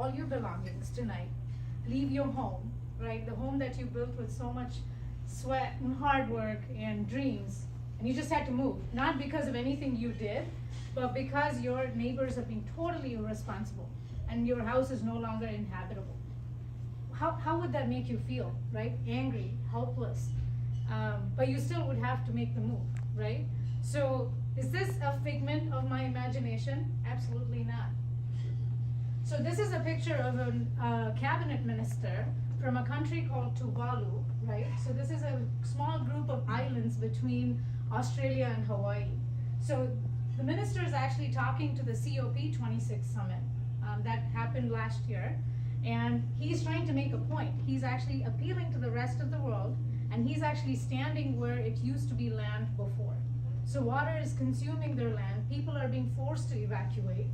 all your belongings tonight, leave your home, right? The home that you built with so much sweat and hard work and dreams, and you just had to move, not because of anything you did, but because your neighbors are being totally irresponsible and your house is no longer inhabitable. How would that make you feel, right? Angry, helpless, but you still would have to make the move, right? So is this a figment of my imagination? Absolutely not. So this is a picture of a cabinet minister from a country called Tuvalu, right? So this is a small group of islands between Australia and Hawaii. So the minister is actually talking to the COP26 summit that happened last year, and he's trying to make a point. He's actually appealing to the rest of the world, and he's actually standing where it used to be land before. So water is consuming their land, people are being forced to evacuate,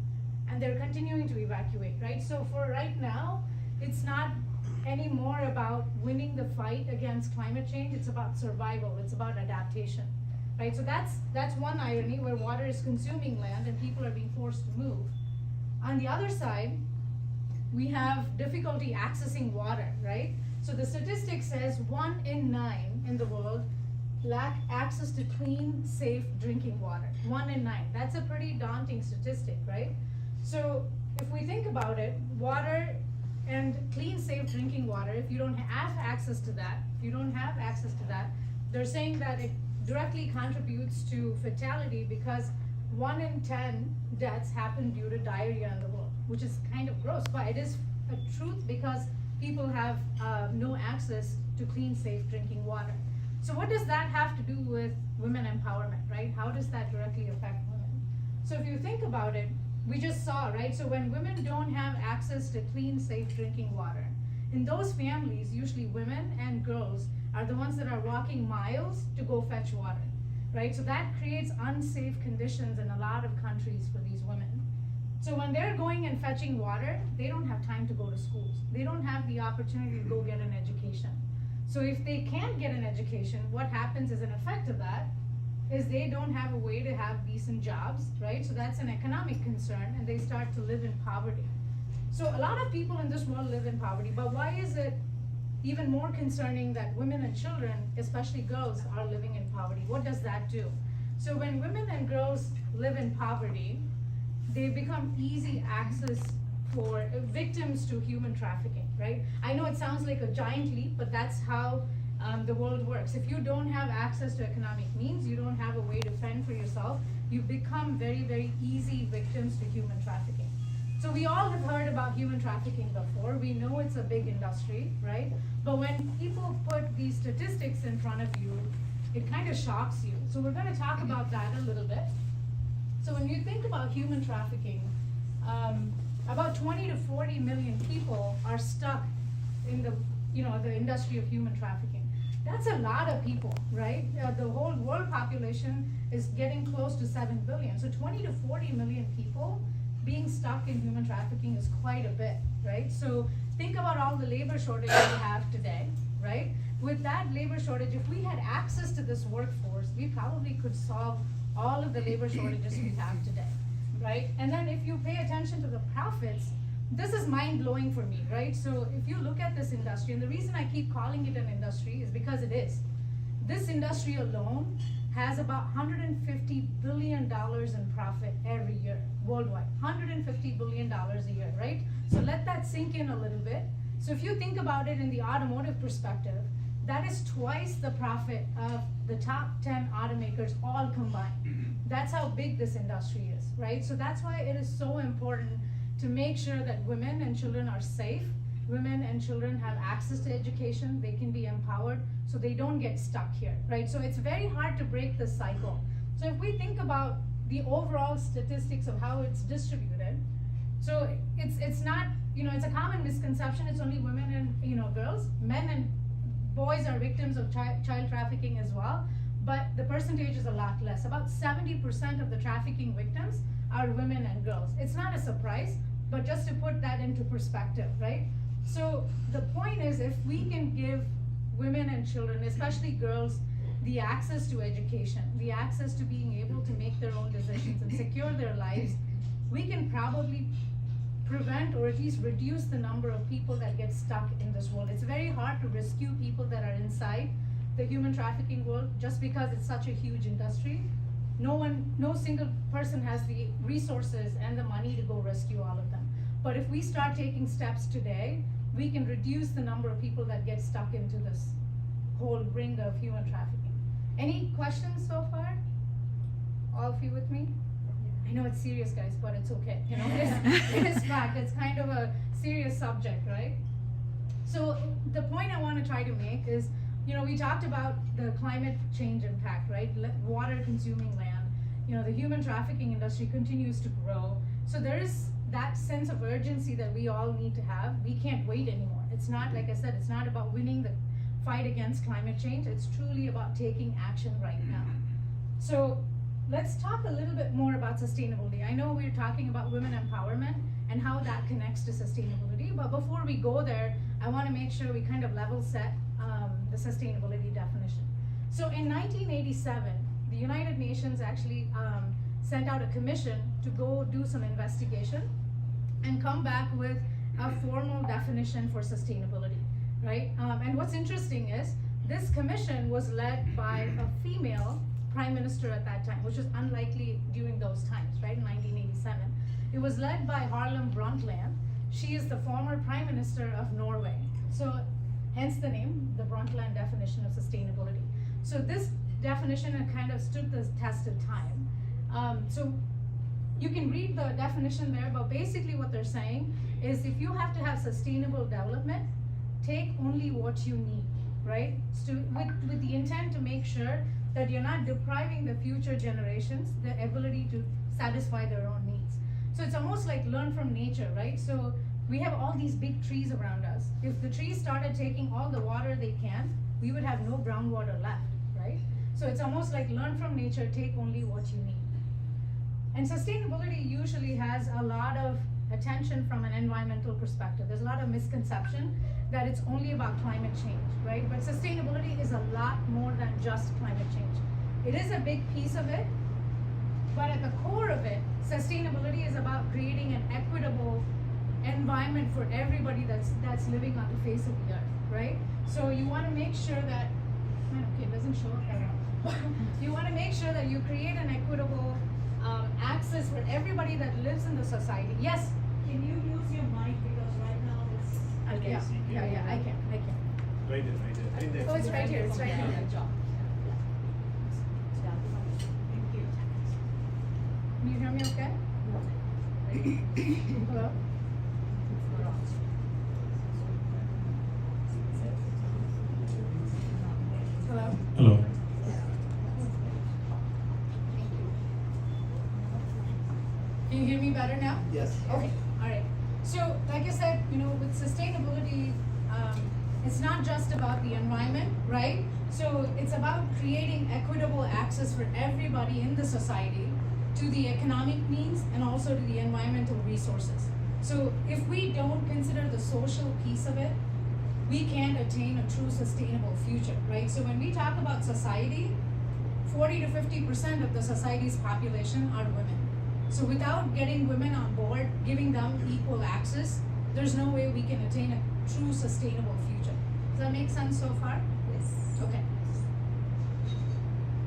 and they're continuing to evacuate, right? So for right now, it's not anymore about winning the fight against climate change, it's about survival, it's about adaptation, right? So that's one irony, where water is consuming land and people are being forced to move. On the other side, we have difficulty accessing water, right? So the statistic says 1 in 9 in the world lack access to clean, safe drinking water. 1 in 9, that's a pretty daunting statistic, right? So if we think about it, water and clean, safe drinking water, if you don't have access to that, they're saying that it directly contributes to fatality, because 1 in 10 deaths happen due to diarrhea in the world, which is kind of gross, but it is a truth because people have no access to clean, safe drinking water. So what does that have to do with women empowerment, right? How does that directly affect women? So if you think about it, we just saw, right? So when women don't have access to clean, safe drinking water, in those families, usually women and girls are the ones that are walking miles to go fetch water, right? So that creates unsafe conditions in a lot of countries for these women. So when they're going and fetching water, they don't have time to go to schools. They don't have the opportunity to go get an education. So if they can't get an education, what happens as an effect of that is they don't have a way to have decent jobs, right? So that's an economic concern, and they start to live in poverty. So a lot of people in this world live in poverty, but why is it even more concerning that women and children, especially girls, are living in poverty? What does that do? So when women and girls live in poverty, they become easy access for victims to human trafficking, right? I know it sounds like a giant leap, but that's how the world works. If you don't have access to economic means, you don't have a way to fend for yourself, you become very, very easy victims to human trafficking. So we all have heard about human trafficking before. We know it's a big industry, right? But when people put these statistics in front of you, it kind of shocks you. So we're going to talk about that a little bit. So when you think about human trafficking, about 20 to 40 million people are stuck in the industry of human trafficking. That's a lot of people, right? The whole world population is getting close to 7 billion. So 20 to 40 million people being stuck in human trafficking is quite a bit, right? So think about all the labor shortage we have today, right? With that labor shortage, if we had access to this workforce, we probably could solve all of the labor shortages we have today, right? And then if you pay attention to the profits, this is mind-blowing for me, right? So if you look at this industry, and the reason I keep calling it an industry is because it is. This industry alone has about $150 billion in profit every year, worldwide. $150 billion a year, right? So let that sink in a little bit. So if you think about it in the automotive perspective, that is twice the profit of the top 10 automakers all combined. That's how big this industry is, right? So that's why it is so important to make sure that women and children are safe, women and children have access to education, they can be empowered, so they don't get stuck here, right? So it's very hard to break this cycle. So if we think about the overall statistics of how it's distributed, so it's not, it's a common misconception, it's only women and, girls. Men and boys are victims of child trafficking as well, but the percentage is a lot less. About 70% of the trafficking victims are women and girls. It's not a surprise, but just to put that into perspective, right? So the point is, if we can give women and children, especially girls, the access to education, the access to being able to make their own decisions and secure their lives, we can probably prevent or at least reduce the number of people that get stuck in this world. It's very hard to rescue people that are inside the human trafficking world just because it's such a huge industry. No single person has the resources and the money to go rescue all of them. But if we start taking steps today, we can reduce the number of people that get stuck into this whole ring of human trafficking. Any questions so far? All of you with me? I know it's serious, guys, but it's okay. You know, it is fact. It's kind of a serious subject, right? So the point I want to try to make is, you know, we talked about the climate change impact, right? Water consuming land. You know, the human trafficking industry continues to grow. So there is that sense of urgency that we all need to have. We can't wait anymore. It's not, like I said, it's not about winning the fight against climate change. It's truly about taking action right now. So let's talk a little bit more about sustainability. I know we're talking about women empowerment and how that connects to sustainability, but before we go there, I want to make sure we kind of level set the sustainability definition. So in 1987, the United Nations actually sent out a commission to go do some investigation and come back with a formal definition for sustainability, right? And what's interesting is this commission was led by a female prime minister at that time, which was unlikely during those times, right, in 1987. It was led by Harlem Brundtland. She is the former prime minister of Norway. So hence the name, the Brundtland definition of sustainability. So this definition kind of stood the test of time. So you can read the definition there, but basically what they're saying is if you have to have sustainable development, take only what you need, right? So with the intent to make sure that you're not depriving the future generations the ability to satisfy their own needs. So it's almost like learn from nature, right? So we have all these big trees around us. If the trees started taking all the water they can, we would have no groundwater left, right? So it's almost like learn from nature, take only what you need. And sustainability usually has a lot of attention from an environmental perspective. There's a lot of misconception that it's only about climate change, right? But sustainability is a lot more than just climate change. It is a big piece of it, but at the core of it, sustainability is about creating an equitable environment for everybody that's living on the face of the earth, right? So you want to make sure that, okay, it doesn't show up there. You want to make sure that you create an equitable access for everybody that lives in the society. Yes? Can you use your mic because right now it's... I can. Right there. Oh, it's right here, it's right here. Thank you. Can you hear me okay? Hello? Hello? Hello. Can you hear me better now? Yes. Okay, all right. So, like I said, you know, with sustainability, it's not just about the environment, right? So it's about creating equitable access for everybody in the society to the economic needs and also to the environmental resources. So if we don't consider the social piece of it, we can't attain a true sustainable future, right? So when we talk about society, 40 to 50% of the society's population are women. So without getting women on board, giving them equal access, there's no way we can attain a true sustainable future. Does that make sense so far? Yes. Okay.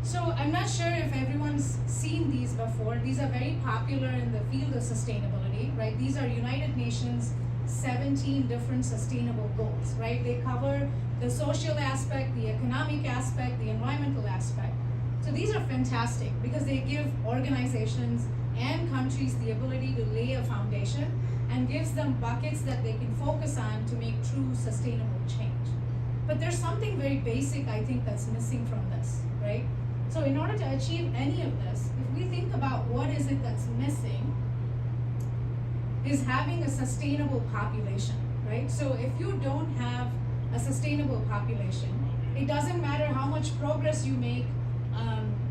So I'm not sure if everyone's seen these before. These are very popular in the field of sustainability, right? These are United Nations 17 different sustainable goals, right? They cover the social aspect, the economic aspect, the environmental aspect. So these are fantastic because they give organizations and countries the ability to lay a foundation and gives them buckets that they can focus on to make true sustainable change. But there's something very basic, I think, that's missing from this, right? So in order to achieve any of this, if we think about what is it that's missing, is having a sustainable population, right? So if you don't have a sustainable population, it doesn't matter how much progress you make,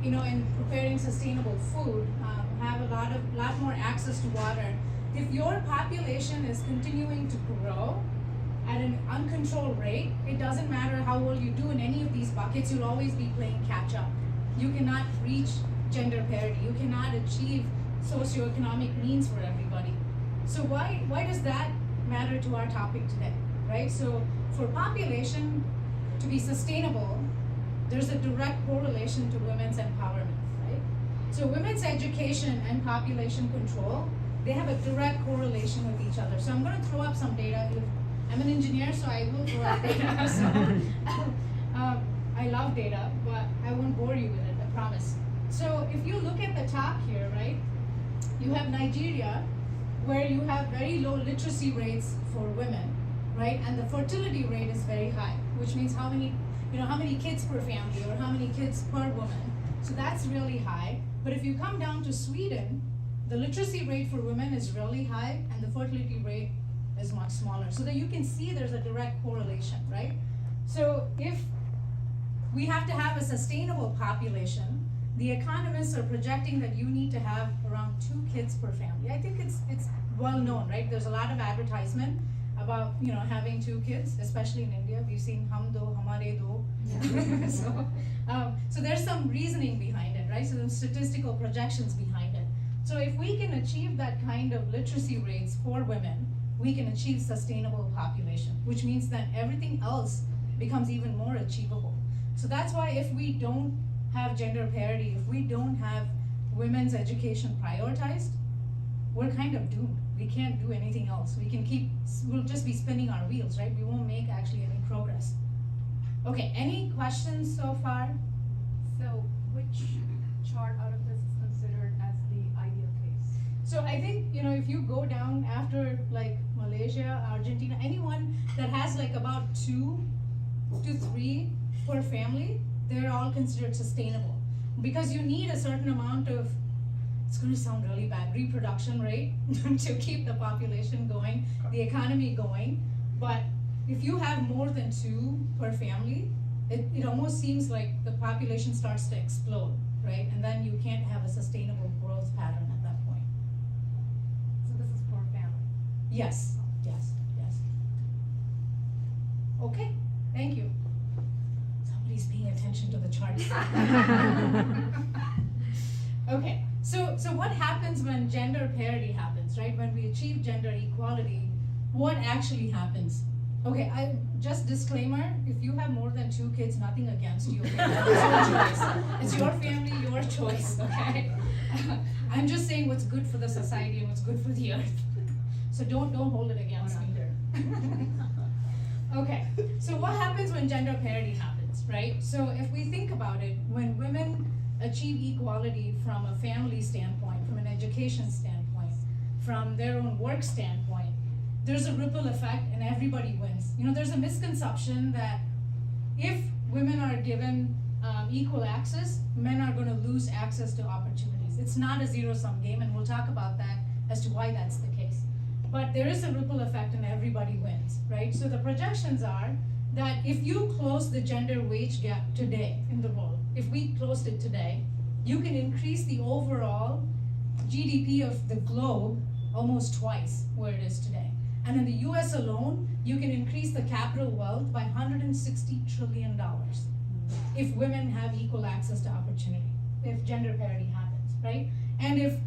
you know, in preparing sustainable food, have a lot more access to water. If your population is continuing to grow at an uncontrolled rate, it doesn't matter how well you do in any of these buckets, you'll always be playing catch up. You cannot reach gender parity. You cannot achieve socioeconomic needs for everybody. So why does that matter to our topic today, right? So for population to be sustainable, there's a direct correlation to women's empowerment, right? So women's education and population control, they have a direct correlation with each other. So I'm going to throw up some data. I'm an engineer, so I will throw up data. So, I love data, but I won't bore you with it, I promise. So if you look at the top here, right, you have Nigeria, where you have very low literacy rates for women, right? And the fertility rate is very high, which means how many kids per family or how many kids per woman. So that's really high. But if you come down to Sweden, the literacy rate for women is really high and the fertility rate is much smaller. So that you can see there's a direct correlation, right? So if we have to have a sustainable population, the economists are projecting that you need to have around 2 kids per family. I think it's well known, right? There's a lot of advertisement about having 2 kids, especially in India. We've seen hum do, hamare do. So there's some reasoning behind it, right? So there's statistical projections behind it. So if we can achieve that kind of literacy rates for women, we can achieve sustainable population, which means that everything else becomes even more achievable. So that's why if we don't have gender parity, if we don't have women's education prioritized, we're kind of doomed. We can't do anything else. We'll just be spinning our wheels, right? We won't make actually any progress. Okay, any questions so far? So which chart out of this is considered as the ideal case? So I think, if you go down after like Malaysia, Argentina, anyone that has like about 2 to 3 per family, they're all considered sustainable. Because you need a certain amount of, it's going to sound really bad, reproduction rate to keep the population going, the economy going. But if you have more than 2 per family, it almost seems like the population starts to explode, right? And then you can't have a sustainable growth pattern at that point. So this is per family? Yes. Okay, thank you. Somebody's paying attention to the charts. Okay, so what happens when gender parity happens, right? When we achieve gender equality, what actually happens? Okay, just disclaimer, if you have more than 2 kids, nothing against you, okay? It's your choice. It's your family, your choice, okay? I'm just saying what's good for the society and what's good for the earth. So don't hold it against me here. Okay, so what happens when gender parity happens, right? So if we think about it, when women achieve equality from a family standpoint, from an education standpoint, from their own work standpoint, there's a ripple effect and everybody wins. There's a misconception that if women are given equal access, men are going to lose access to opportunities. It's not a zero-sum game, and we'll talk about that as to why that's the case. But there is a ripple effect and everybody wins, right? So the projections are that if you close the gender wage gap today in the world, if we closed it today, you can increase the overall GDP of the globe almost twice where it is today. And in the US alone, you can increase the capital wealth by $160 trillion if women have equal access to opportunity, if gender parity happens, right? And if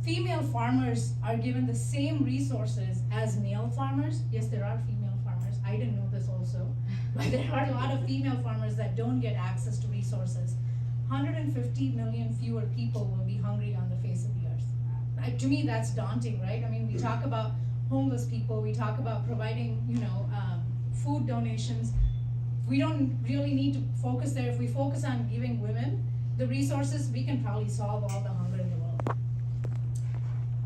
female farmers are given the same resources as male farmers, yes, there are female farmers, I didn't know this also, but there are a lot of female farmers that don't get access to resources. 150 million fewer people will be hungry on the face of the earth. To me, that's daunting, right? I mean, we talk about homeless people, we talk about providing, food donations. We don't really need to focus there. If we focus on giving women the resources, we can probably solve all the hunger in the world.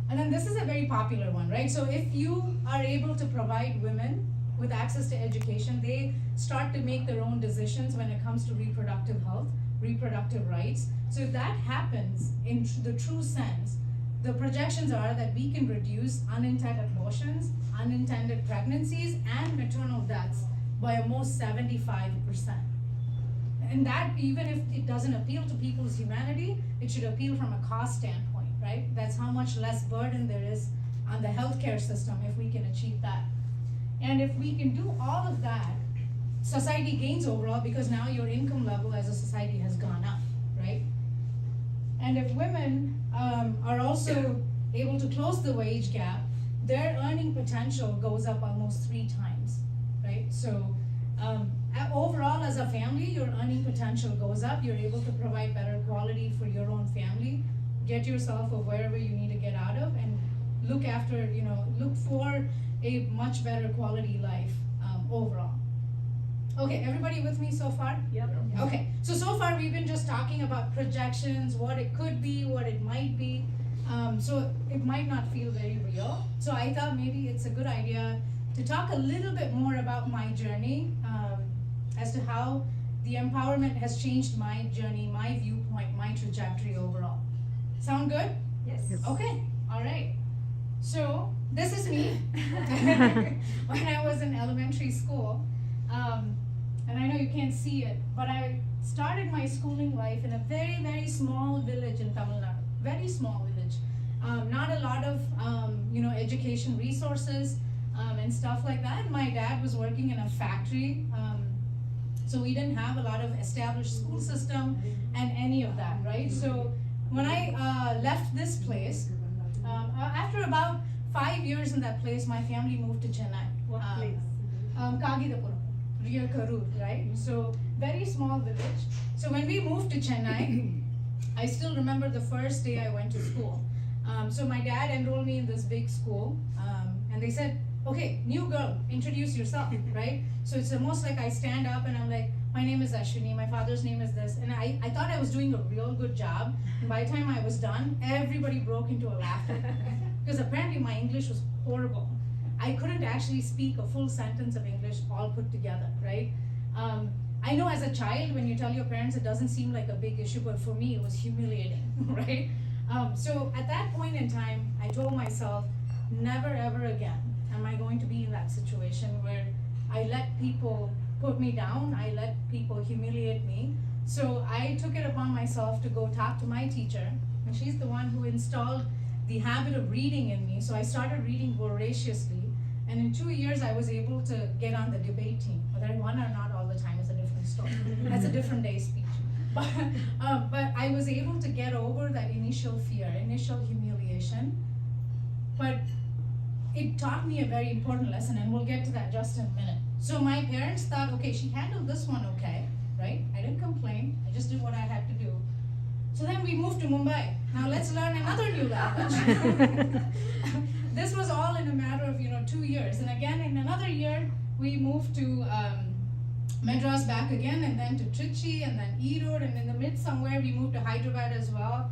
And then this is a very popular one, right? So if you are able to provide women with access to education, they start to make their own decisions when it comes to reproductive health, reproductive rights. So if that happens in the true sense, the projections are that we can reduce unintended abortions, unintended pregnancies, and maternal deaths by almost 75%. And that, even if it doesn't appeal to people's humanity, it should appeal from a cost standpoint, right? That's how much less burden there is on the healthcare system if we can achieve that. And if we can do all of that, society gains overall because now your income level as a society has gone up, right? And if women are also able to close the wage gap, their earning potential goes up almost 3 times, right? So overall as a family, your earning potential goes up. You're able to provide better quality for your own family, get yourself of wherever you need to get out of, and look after, look for a much better quality life overall. Okay, everybody with me so far? Yep. Okay, so far we've been just talking about projections, what it could be, what it might be. So it might not feel very real. So I thought maybe it's a good idea to talk a little bit more about my journey, as to how the empowerment has changed my journey, my viewpoint, my trajectory overall. Sound good? Yes. Okay, all right. So this is me when I was in elementary school. And I know you can't see it, but I started my schooling life in a very, very small village in Tamil Nadu. Very small village. Not a lot of, education resources and stuff like that. My dad was working in a factory, so we didn't have a lot of established school system and any of that, right? So when I left this place, after about 5 years in that place, my family moved to Chennai. What place? Kagidapur, near Karur, right? So very small village. So when we moved to Chennai, I still remember the first day I went to school. So my dad enrolled me in this big school, and they said, okay, new girl, introduce yourself, right? So it's almost like I stand up and I'm like, my name is Ashwini, my father's name is this. And I thought I was doing a real good job. And by the time I was done, everybody broke into a laughter. Because apparently my English was horrible. I couldn't actually speak a full sentence of English all put together, right? I know as a child, when you tell your parents, it doesn't seem like a big issue, but for me, it was humiliating, right? So at that point in time, I told myself, never ever again am I going to be in that situation where I let people put me down, I let people humiliate me. So I took it upon myself to go talk to my teacher, and she's the one who installed the habit of reading in me. So I started reading voraciously, and in 2 years I was able to get on the debate team. Whether I won or not all the time is a different story. That's a different day's speech. But I was able to get over that initial fear, initial humiliation. But it taught me a very important lesson, and we'll get to that just in a minute. So my parents thought, okay, she handled this one okay, right? I didn't complain, I just did what I had to do. So then we moved to Mumbai. Now let's learn another new language. This was all in a matter of 2 years. And again, in another year, we moved to Madras back again, and then to Trichy, and then Erode, and in the mid somewhere we moved to Hyderabad as well.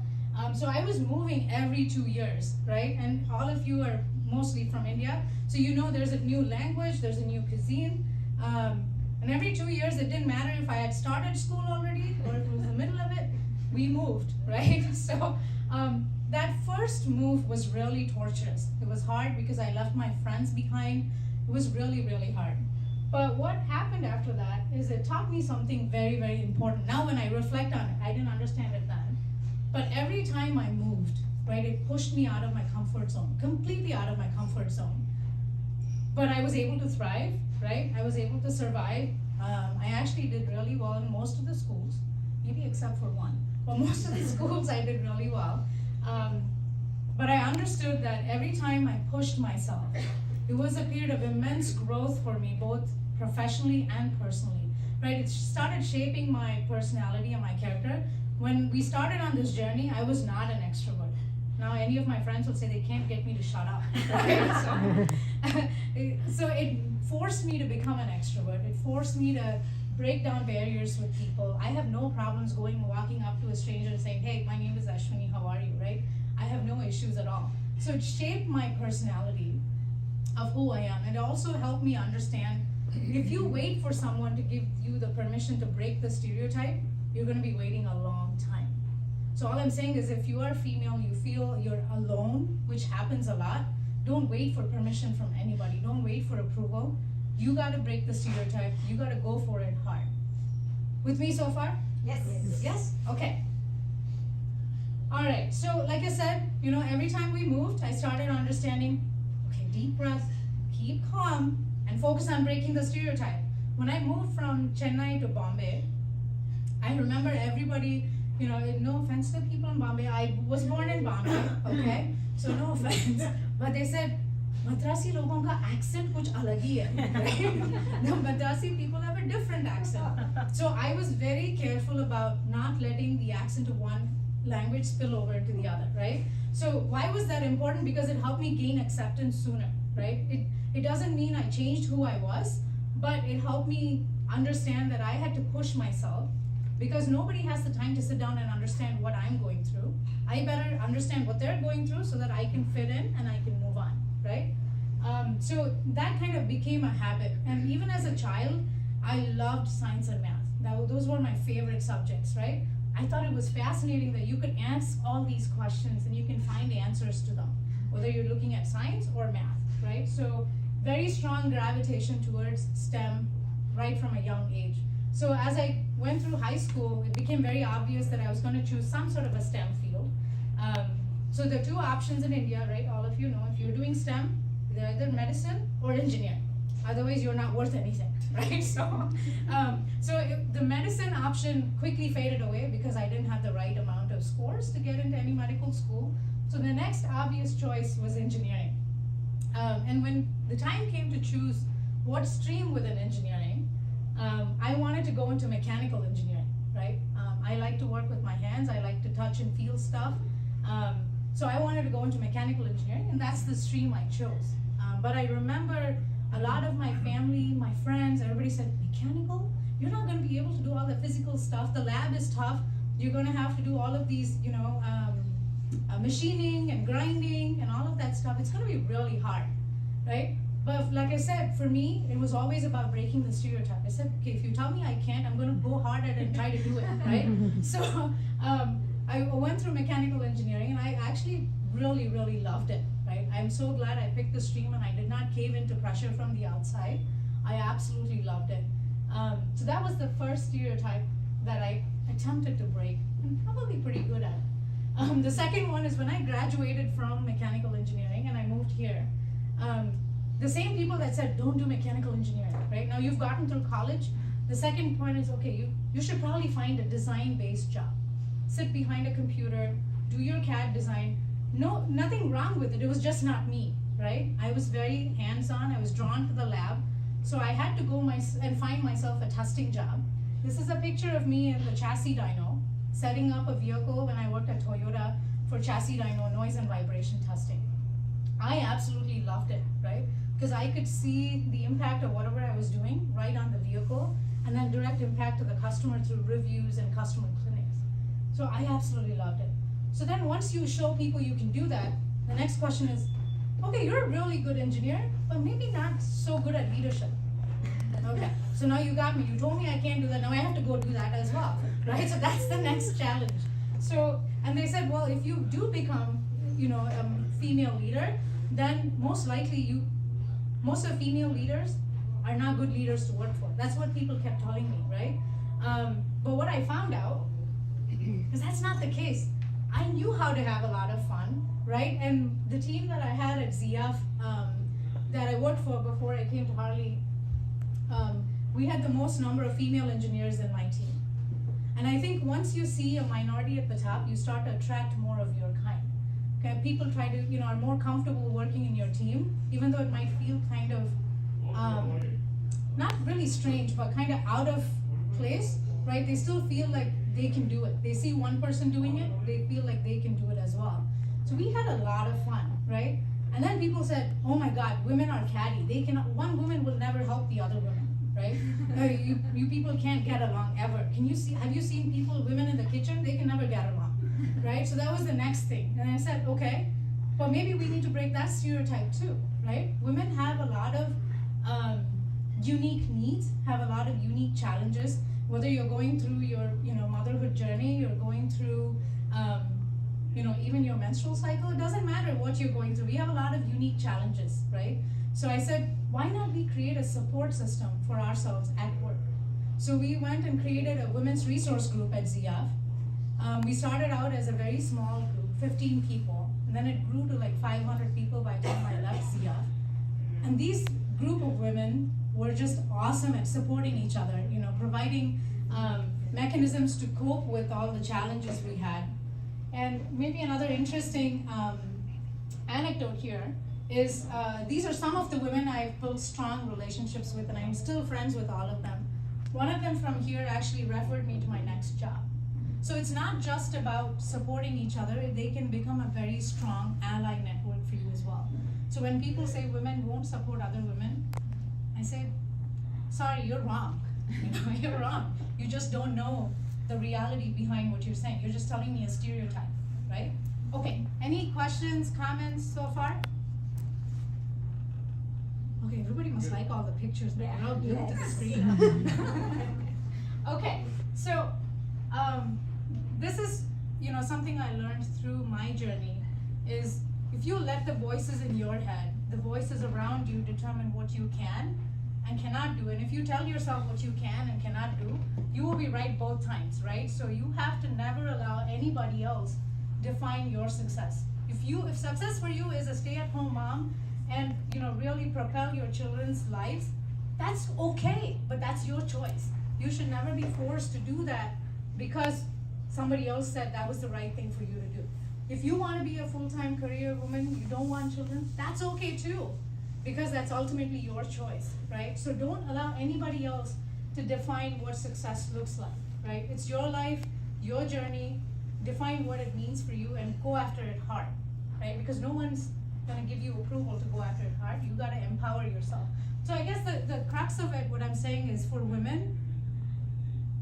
So I was moving every 2 years, right? And all of you are mostly from India, so there's a new language, there's a new cuisine, and every 2 years it didn't matter if I had started school already or if it was the middle of it, we moved, right? So that first move was really torturous. It was hard because I left my friends behind. It was really, really hard. But what happened after that is it taught me something very, very important. Now when I reflect on it, I didn't understand it then. But every time I moved, right, it pushed me out of my comfort zone, completely out of my comfort zone. But I was able to thrive, right? I was able to survive. I actually did really well in most of the schools, maybe except for one. But most of the schools I did really well. But I understood that every time I pushed myself, it was a period of immense growth for me, both professionally and personally, right? It started shaping my personality and my character. When we started on this journey, I was not an extrovert. Now, any of my friends will say they can't get me to shut up, right? So it forced me to become an extrovert. It forced me to break down barriers with people. I have no problems walking up to a stranger and saying, hey, my name is Ashwini, how are you, right? I have no issues at all. So it shaped my personality of who I am. And it also helped me understand, if you wait for someone to give you the permission to break the stereotype, you're gonna be waiting a long time. So all I'm saying is, if you are female, you feel you're alone, which happens a lot, don't wait for permission from anybody. Don't wait for approval. You gotta break the stereotype. You gotta go for it hard. With me so far? Yes. Yes? Okay. All right, so like I said, every time we moved, I started understanding, okay, deep breath, keep calm, and focus on breaking the stereotype. When I moved from Chennai to Bombay, I remember everybody, no offense to people in Bombay, I was born in Bombay, okay? So no offense. But they said, Madrasi लोगों का accent कुछ अलग ही है, right? The Madrasi people have a different accent. So I was very careful about not letting the accent of one language spill over into the other, right? So why was that important? Because it helped me gain acceptance sooner, right? It doesn't mean I changed who I was, but it helped me understand that I had to push myself because nobody has the time to sit down and understand what I'm going through. I better understand what they're going through so that I can fit in and I can move on, right? So that kind of became a habit. And even as a child, I loved science and math. Those were my favorite subjects, right? I thought it was fascinating that you could ask all these questions and you can find answers to them, whether you're looking at science or math, right? So very strong gravitation towards STEM right from a young age. So as I went through high school, it became very obvious that I was going to choose some sort of a STEM field. So the two options in India, right, all of you know, if you're doing STEM, they're either medicine or engineering. Otherwise, you're not worth anything, right? The medicine option quickly faded away because I didn't have the right amount of scores to get into any medical school. So the next obvious choice was engineering. And when the time came to choose what stream within engineering, I wanted to go into mechanical engineering, right? I like to work with my hands, I like to touch and feel stuff. So I wanted to go into mechanical engineering, and that's the stream I chose. But I remember a lot of my family, my friends, everybody said, mechanical? You're not gonna be able to do all the physical stuff. The lab is tough. You're gonna have to do all of these, machining and grinding and all of that stuff. It's gonna be really hard, right? But like I said, for me, it was always about breaking the stereotype. I said, okay, if you tell me I can't, I'm gonna go hard at it and try to do it, right? So I went through mechanical engineering and I actually really, really loved it, right? I'm so glad I picked the stream and I did not cave into pressure from the outside. I absolutely loved it. So that was the first stereotype that I attempted to break, and probably pretty good at it. The second one is when I graduated from mechanical engineering and I moved here. The same people that said, don't do mechanical engineering, right? Now you've gotten through college. The second point is, okay, you should probably find a design-based job. Sit behind a computer, do your CAD design. No, nothing wrong with it, it was just not me, right? I was very hands-on, I was drawn to the lab. So I had to go and find myself a testing job. This is a picture of me in the chassis dyno, setting up a vehicle when I worked at Toyota for chassis dyno noise and vibration testing. I absolutely loved it, right? Because I could see the impact of whatever I was doing right on the vehicle, and then direct impact to the customer through reviews and customer clinics. So I absolutely loved it. So then once you show people you can do that, the next question is, okay, you're a really good engineer, but maybe not so good at leadership. Okay, so now you got me. You told me I can't do that. Now I have to go do that as well, right? So that's the next challenge. So, and they said, well, if you do become, a female leader, then most likely most of female leaders are not good leaders to work for. That's what people kept telling me, right? But what I found out is that's not the case. I knew how to have a lot of fun, right? And the team that I had at ZF that I worked for before I came to Harley, we had the most number of female engineers in my team. And I think once you see a minority at the top, you start to attract more of your kind. Okay, people are more comfortable working in your team, even though it might feel kind of, not really strange, but kind of out of place, right? They still feel like they can do it. They see one person doing it, they feel like they can do it as well. So we had a lot of fun, right? And then people said, oh my God, women are catty. One woman will never help the other woman, right? You people can't get along ever. Have you seen women in the kitchen? They can never get along, right? So that was the next thing. And I said, okay, but maybe we need to break that stereotype too, right? Women have a lot of unique needs, have a lot of unique challenges, whether you're going through your motherhood journey, you're going through even your menstrual cycle, it doesn't matter what you're going through. We have a lot of unique challenges, right? So I said, why not we create a support system for ourselves at work? So we went and created a women's resource group at ZF. We started out as a very small group, 15 people, and then it grew to like 500 people by the time I left ZF. And these group of women were just awesome at supporting each other, providing mechanisms to cope with all the challenges we had. And maybe another interesting anecdote here is these are some of the women I've built strong relationships with, and I'm still friends with all of them. One of them from here actually referred me to my next job. So it's not just about supporting each other, they can become a very strong ally network for you as well. So when people say women won't support other women, I say, sorry, you're wrong. You're wrong. You just don't know the reality behind what you're saying. You're just telling me a stereotype, right? Okay, any questions, comments so far? Okay, everybody must like all the pictures now. They're all glued to the screen. Okay, so this is something I learned through my journey is if you let the voices in your head, the voices around you determine what you can and cannot do. And if you tell yourself what you can and cannot do, you will be right both times, right? So you have to never allow anybody else define your success. If success for you is a stay-at-home mom and really propel your children's lives, that's okay, but that's your choice. You should never be forced to do that because somebody else said that was the right thing for you to do. If you want to be a full-time career woman, you don't want children, that's okay too, because that's ultimately your choice, right? So don't allow anybody else to define what success looks like, right? It's your life, your journey, define what it means for you and go after it hard, right? Because no one's gonna give you approval to go after it hard, you gotta empower yourself. So I guess the crux of it, what I'm saying is for women,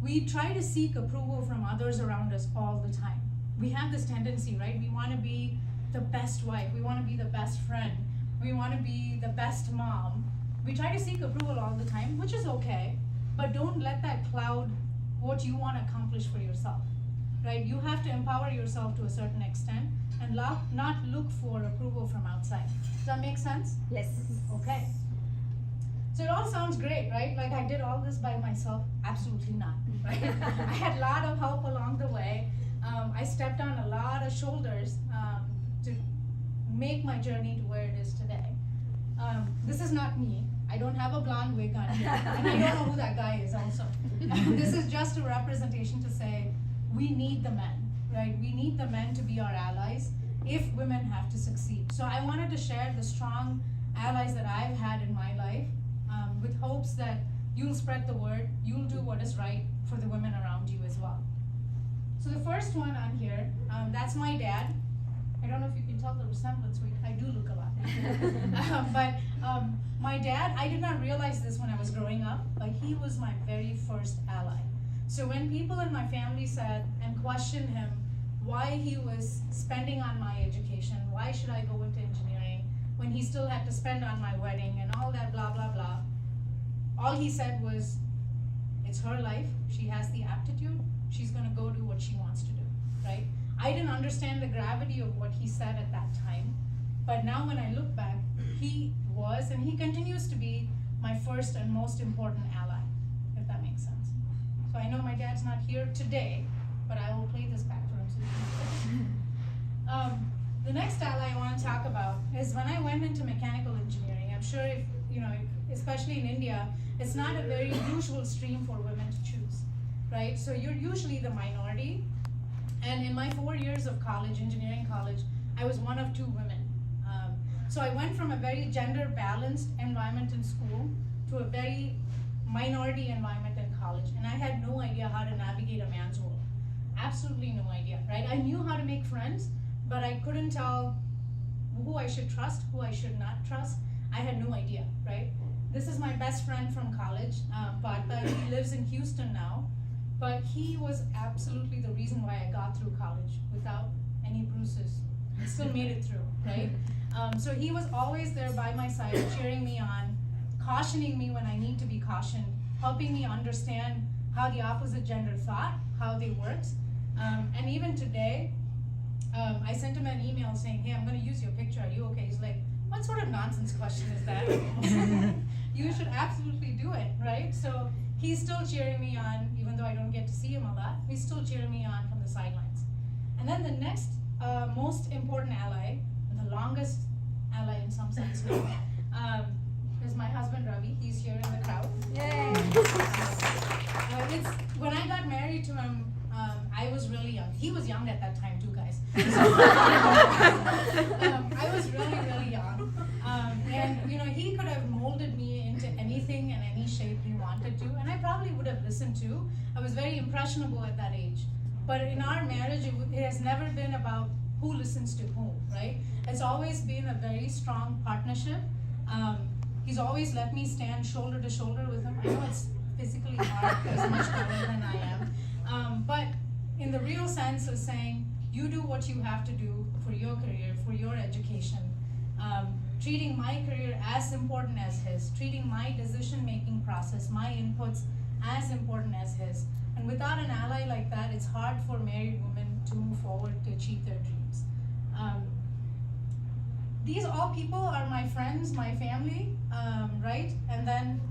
we try to seek approval from others around us all the time. We have this tendency, right? We want to be the best wife. We want to be the best friend. We want to be the best mom. We try to seek approval all the time, which is okay, but don't let that cloud what you want to accomplish for yourself, right? You have to empower yourself to a certain extent and not look for approval from outside. Does that make sense? Yes. Okay. So it all sounds great, right? Like I did all this by myself? Absolutely not, right? I had a lot of help along the way. I stepped on a lot of shoulders to make my journey to where it is today. This is not me. I don't have a blonde wig on here, and I don't know who that guy is also. This is just a representation to say we need the men, right? We need the men to be our allies if women have to succeed. So I wanted to share the strong allies that I've had in my life with hopes that you'll spread the word, you'll do what is right for the women around you as well. So the first one on here, that's my dad. I don't know if you can tell the resemblance, I do look a lot like him. My dad, I did not realize this when I was growing up, but he was my very first ally. So when people in my family said and questioned him why he was spending on my education, why should I go into engineering when he still had to spend on my wedding and all that blah, blah, blah, all he said was, it's her life, she has the aptitude, she's gonna go do what she wants to do, right? I didn't understand the gravity of what he said at that time, but now when I look back, he was and he continues to be my first and most important ally, if that makes sense. So I know my dad's not here today, but I will play this back for him so he can the next ally I want to talk about is when I went into mechanical engineering. I'm sure if, especially in India, it's not a very usual stream for women to choose, right? So you're usually the minority. And in my 4 years of college, engineering college, I was one of 2 women. So I went from a very gender balanced environment in school to a very minority environment in college. And I had no idea how to navigate a man's world. Absolutely no idea, right? I knew how to make friends, but I couldn't tell who I should trust, who I should not trust. I had no idea, right? This is my best friend from college, Partha. He lives in Houston now, but he was absolutely the reason why I got through college without any bruises. I still made it through, right? So he was always there by my side, cheering me on, cautioning me when I need to be cautioned, helping me understand how the opposite gender thought, how they worked. And even today, I sent him an email saying, hey, I'm gonna use your picture, are you okay? He's like, what sort of nonsense question is that? You should absolutely do it, right? So he's still cheering me on, even though I don't get to see him a lot, he's still cheering me on from the sidelines. And then the next most important ally, and the longest ally in some sense now, is my husband Ravi. He's here in the crowd. Yay! When I got married to him, I was really young. He was young at that time too, guys. I was really, really young. shape they wanted to, and I probably would have listened to. I was very impressionable at that age. But in our marriage, it has never been about who listens to whom, right? It's always been a very strong partnership. He's always let me stand shoulder to shoulder with him. I know it's physically hard, he's much taller than I am. But in the real sense of saying, you do what you have to do for your career, for your education. Treating my career as important as his, treating my decision-making process, my inputs as important as his. And without an ally like that, it's hard for married women to move forward to achieve their dreams. These all people are my friends, my family, right? And then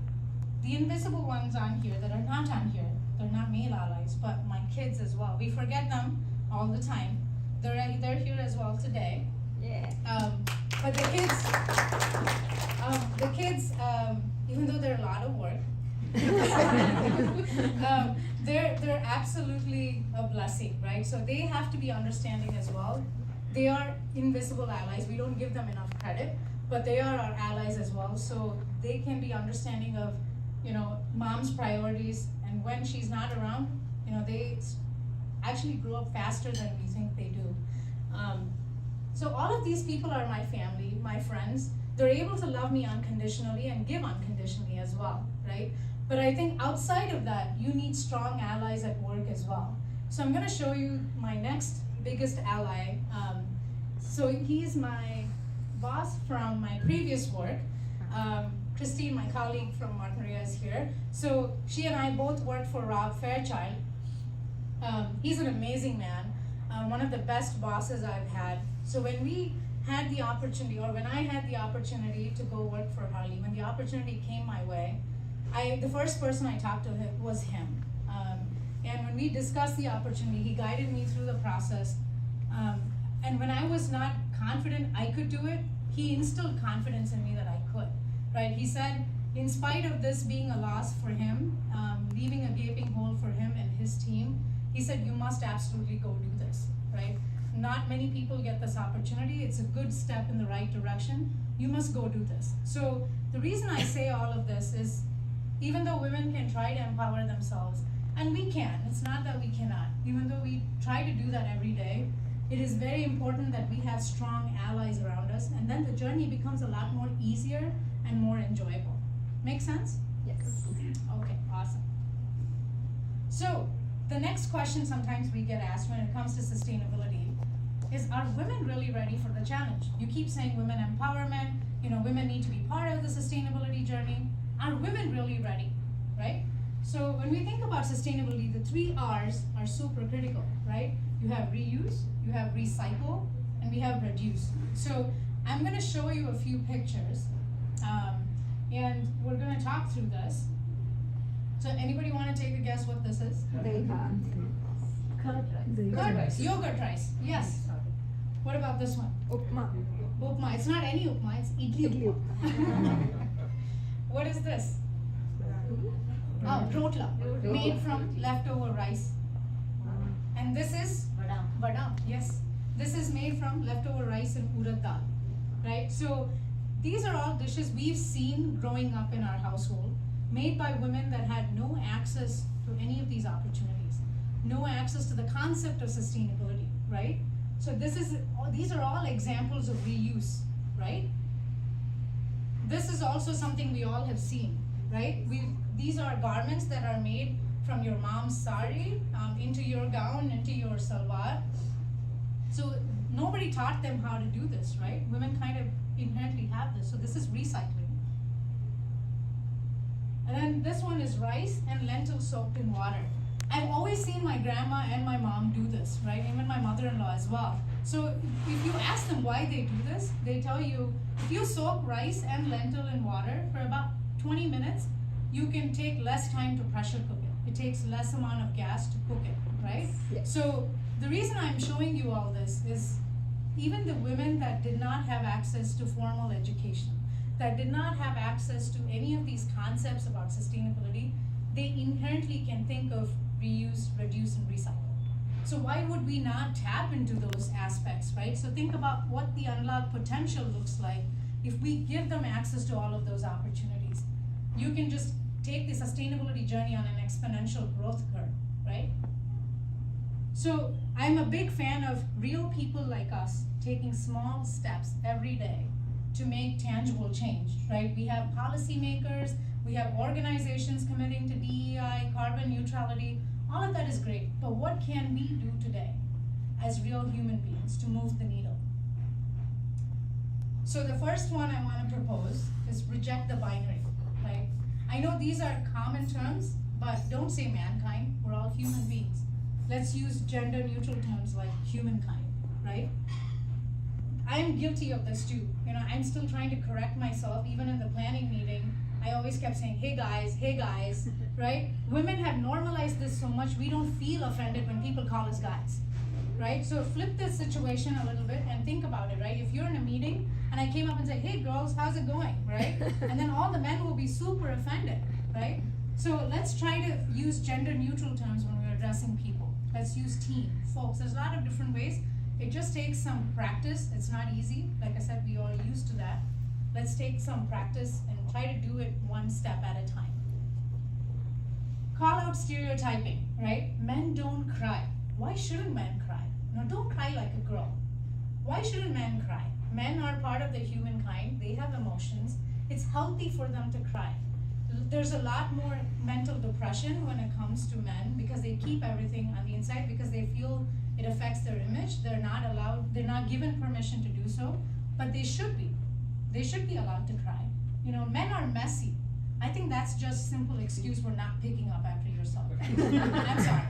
the invisible ones on here that are not on here, they're not male allies, but my kids as well. We forget them all the time. They're here as well today. Yeah. But the kids, even though they're a lot of work, they're absolutely a blessing, right? So they have to be understanding as well. They are invisible allies. We don't give them enough credit, but they are our allies as well. So they can be understanding of, mom's priorities, and when she's not around, they actually grow up faster than we think they do. So all of these people are my family, my friends. They're able to love me unconditionally and give unconditionally as well, right? But I think outside of that, you need strong allies at work as well. So I'm gonna show you my next biggest ally. So he's my boss from my previous work. Christine, my colleague from Martin Maria, is here. So she and I both worked for Rob Fairchild. He's an amazing man, one of the best bosses I've had. So when we had the opportunity, or when I had the opportunity to go work for Harley, when the opportunity came my way, the first person I talked to was him. And when we discussed the opportunity, he guided me through the process. And when I was not confident I could do it, he instilled confidence in me that I could, right? He said, in spite of this being a loss for him, leaving a gaping hole for him and his team, he said, you must absolutely go do this, right? Not many people get this opportunity. It's a good step in the right direction. You must go do this. So the reason I say all of this is, even though women can try to empower themselves, and we can, it's not that we cannot, even though we try to do that every day, it is very important that we have strong allies around us, and then the journey becomes a lot more easier and more enjoyable. Make sense? Yes. Okay, awesome. So the next question sometimes we get asked when it comes to sustainability is, are women really ready for the challenge? You keep saying women empowerment, women need to be part of the sustainability journey. Are women really ready, right? So when we think about sustainability, the 3 R's are super critical, right? You have reuse, you have recycle, and we have reduce. So I'm gonna show you a few pictures, and we're gonna talk through this. So anybody wanna take a guess what this is? Curd rice. Yogurt rice, yes. What about this one? Upma. Upma, it's not any upma, it's idli upma. What is this? Oh, rotla, made from leftover rice. And this is? Badam, yes. This is made from leftover rice and urad dal, right? So these are all dishes we've seen growing up in our household, made by women that had no access to any of these opportunities, no access to the concept of sustainability, right? So these are all examples of reuse, right? This is also something we all have seen, right? These are garments that are made from your mom's sari into your gown, into your salwar. So nobody taught them how to do this, right? Women kind of inherently have this. So this is recycling. And then this one is rice and lentils soaked in water. I've always seen my grandma and my mom do this, right? Even my mother-in-law as well. So if you ask them why they do this, they tell you, if you soak rice and lentil in water for about 20 minutes, you can take less time to pressure cook it. It takes less amount of gas to cook it, right? Yes. So the reason I'm showing you all this is, even the women that did not have access to formal education, that did not have access to any of these concepts about sustainability, they inherently can think of reuse, reduce, and recycle. So why would we not tap into those aspects, right? So think about what the unlocked potential looks like if we give them access to all of those opportunities. You can just take the sustainability journey on an exponential growth curve, right? So I'm a big fan of real people like us taking small steps every day to make tangible change, right? We have policymakers, we have organizations committing to DEI, carbon neutrality, all of that is great, but what can we do today as real human beings to move the needle? So the first one I want to propose is reject the binary, right? I know these are common terms, but don't say mankind, we're all human beings. Let's use gender neutral terms like humankind, right? I am guilty of this too. You know, I'm still trying to correct myself. Even in the planning meeting, I always kept saying, hey guys, right? Women have normalized this so much, we don't feel offended when people call us guys, right? So flip this situation a little bit and think about it, right? If you're in a meeting and I came up and said, hey girls, how's it going, right? And then all the men will be super offended, right? So let's try to use gender neutral terms when we're addressing people. Let's use team, folks. There's a lot of different ways. It just takes some practice. It's not easy. Like I said, we are used to that. Let's take some practice and try to do it one step at a time. Call out stereotyping, right? Men don't cry. Why shouldn't men cry? No, don't cry like a girl. Why shouldn't men cry? Men are part of the humankind. They have emotions. It's healthy for them to cry. There's a lot more mental depression when it comes to men because they keep everything on the inside because they feel it affects their image. They're not given permission to do so, but they should be. They should be allowed to cry. You know, men are messy. I think that's just simple excuse for not picking up after yourself. I'm sorry.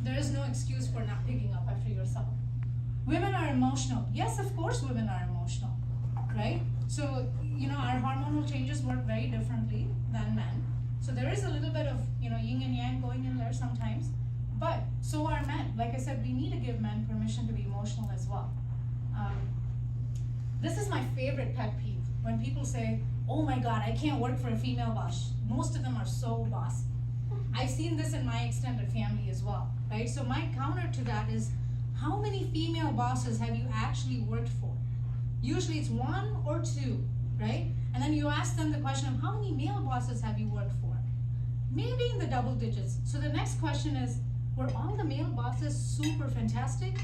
There is no excuse for not picking up after yourself. Women are emotional. Yes, of course women are emotional, right? So, you know, our hormonal changes work very differently than men. So there is a little bit of, you know, yin and yang going in there sometimes, but so are men. Like I said, we need to give men permission to be emotional as well. This is my favorite pet peeve, when people say, oh my God, I can't work for a female boss. Most of them are so bossy. I've seen this in my extended family as well, right? So my counter to that is, how many female bosses have you actually worked for? Usually it's one or two, right? And then you ask them the question of how many male bosses have you worked for? Maybe in the double digits. So the next question is, were all the male bosses super fantastic?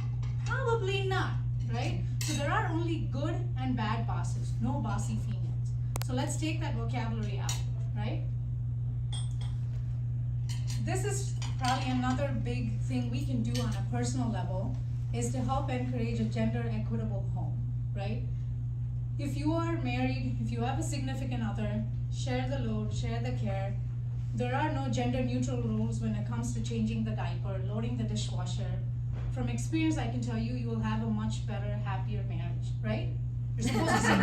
Probably not, right? So there are only good and bad bosses, no bossy females. So let's take that vocabulary out, right? This is probably another big thing we can do on a personal level, is to help encourage a gender equitable home, right? If you are married, if you have a significant other, share the load, share the care. There are no gender neutral rules when it comes to changing the diaper, loading the dishwasher. From experience, I can tell you, you will have a much better, happier marriage, right? You're supposed to say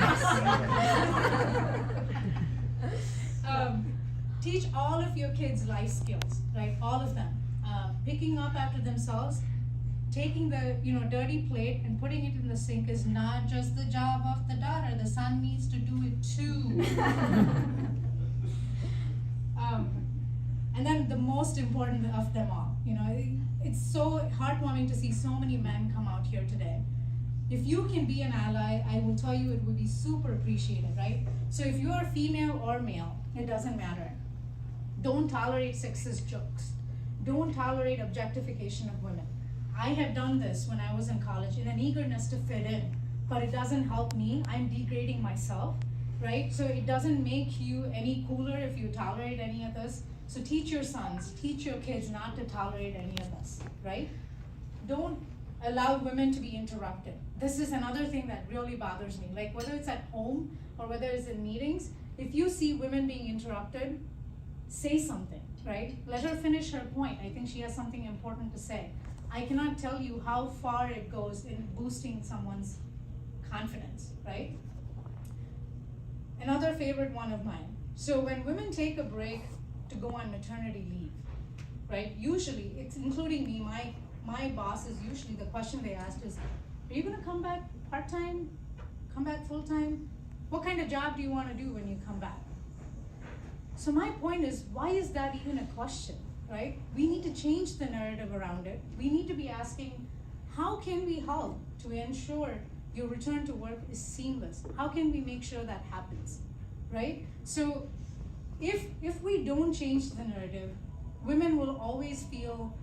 yes. Teach all of your kids life skills, right? All of them. Picking up after themselves, taking the dirty plate and putting it in the sink is not just the job of the daughter. The son needs to do it too. And then the most important of them all, it's so heartwarming to see so many men come out here today. If you can be an ally, I will tell you it would be super appreciated, right? So if you are female or male, it doesn't matter. Don't tolerate sexist jokes. Don't tolerate objectification of women. I have done this when I was in college in an eagerness to fit in, but it doesn't help me. I'm degrading myself, right? So it doesn't make you any cooler if you tolerate any of this. So teach your sons, teach your kids not to tolerate any of this, right? Don't allow women to be interrupted. This is another thing that really bothers me. Like whether it's at home or whether it's in meetings, if you see women being interrupted, say something, right? Let her finish her point. I think she has something important to say. I cannot tell you how far it goes in boosting someone's confidence, right? Another favorite one of mine. So when women take a break to go on maternity leave, right? Usually, it's including me, my bosses, usually the question they asked is, are you gonna come back part-time? Come back full-time? What kind of job do you wanna do when you come back? So my point is, why is that even a question, right? We need to change the narrative around it. We need to be asking, how can we help to ensure your return to work is seamless? How can we make sure that happens, right? So if we don't change the narrative, women will always feel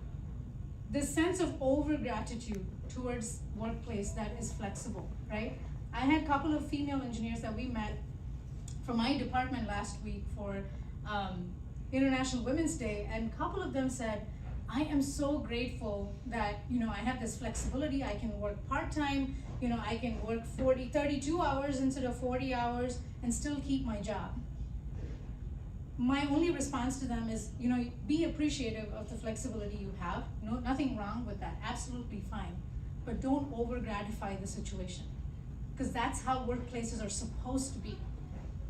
this sense of over gratitude towards workplace that is flexible, right? I had a couple of female engineers that we met from my department last week for International Women's Day, and a couple of them said, I am so grateful that, I have this flexibility. I can work part-time, I can work 32 hours instead of 40 hours and still keep my job. My only response to them is, be appreciative of the flexibility you have. Nothing wrong with that, absolutely fine. But don't over gratify the situation, because that's how workplaces are supposed to be.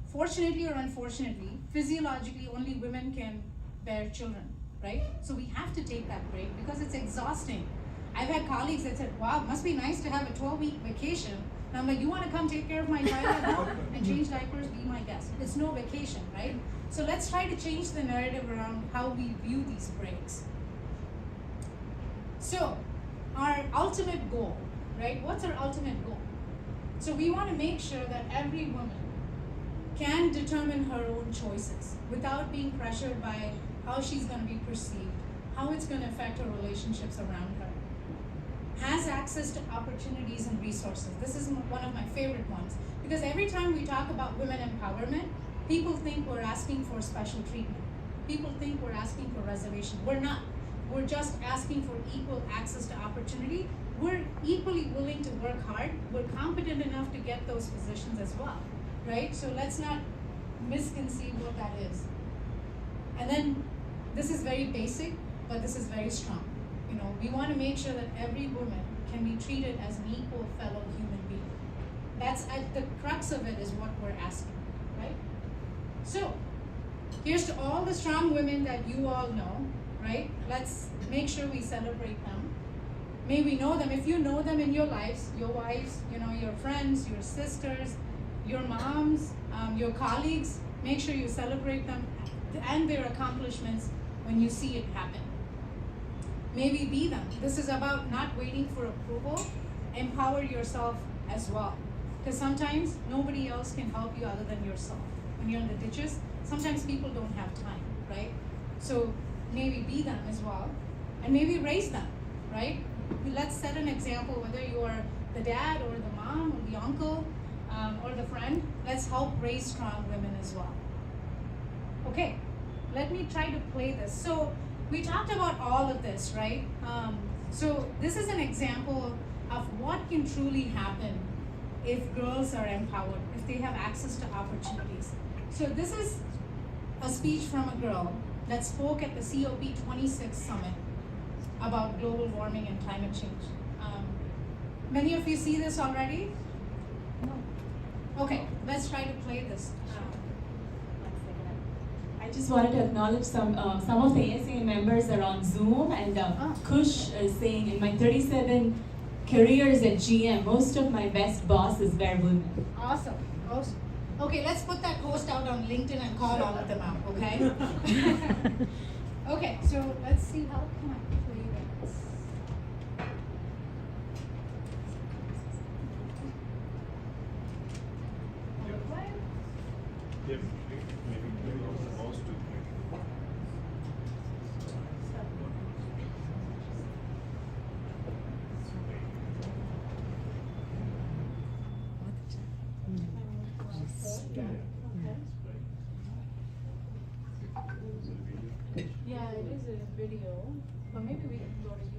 Fortunately or unfortunately, physiologically only women can bear children, right? So we have to take that break because it's exhausting. I've had colleagues that said, wow, it must be nice to have a 12-week vacation. And I'm like, you want to come take care of my child at home and change diapers? Be my guest. It's no vacation, right? So let's try to change the narrative around how we view these breaks. So our ultimate goal, right? What's our ultimate goal? So we want to make sure that every woman can determine her own choices without being pressured by how she's going to be perceived, how it's going to affect her relationships around her. Has access to opportunities and resources. This is one of my favorite ones, because every time we talk about women empowerment, people think we're asking for special treatment. People think we're asking for reservation. We're not. We're just asking for equal access to opportunity. We're equally willing to work hard. We're competent enough to get those positions as well, right? So let's not misconceive what that is. And then, this is very basic, but this is very strong. We want to make sure that every woman can be treated as an equal fellow human being. That's at the crux of it, is what we're asking, right? So, here's to all the strong women that you all know, right? Let's make sure we celebrate them. May we know them. If you know them in your lives, your wives, your friends, your sisters, your moms, your colleagues, make sure you celebrate them and their accomplishments when you see it happen. Maybe be them. This is about not waiting for approval. Empower yourself as well. Because sometimes nobody else can help you other than yourself. When you're in the ditches, sometimes people don't have time, right? So maybe be them as well. And maybe raise them, right? Let's set an example, whether you are the dad or the mom or the uncle or the friend. Let's help raise strong women as well. Okay, let me try to play this. So we talked about all of this, right? So this is an example of what can truly happen if girls are empowered, if they have access to opportunities. So this is a speech from a girl that spoke at the COP26 summit about global warming and climate change. Many of you see this already? No. Okay, let's try to play this. I just wanted to acknowledge some of the ASA members are on Zoom, and Kush is saying, in my 37 careers at GM, most of my best bosses were women. Awesome. Awesome. Okay, let's put that post out on LinkedIn and call all of them out, okay? Okay, so let's see how can I play this. Yeah, maybe also the mouse to Yeah, it is a video, but maybe we can go to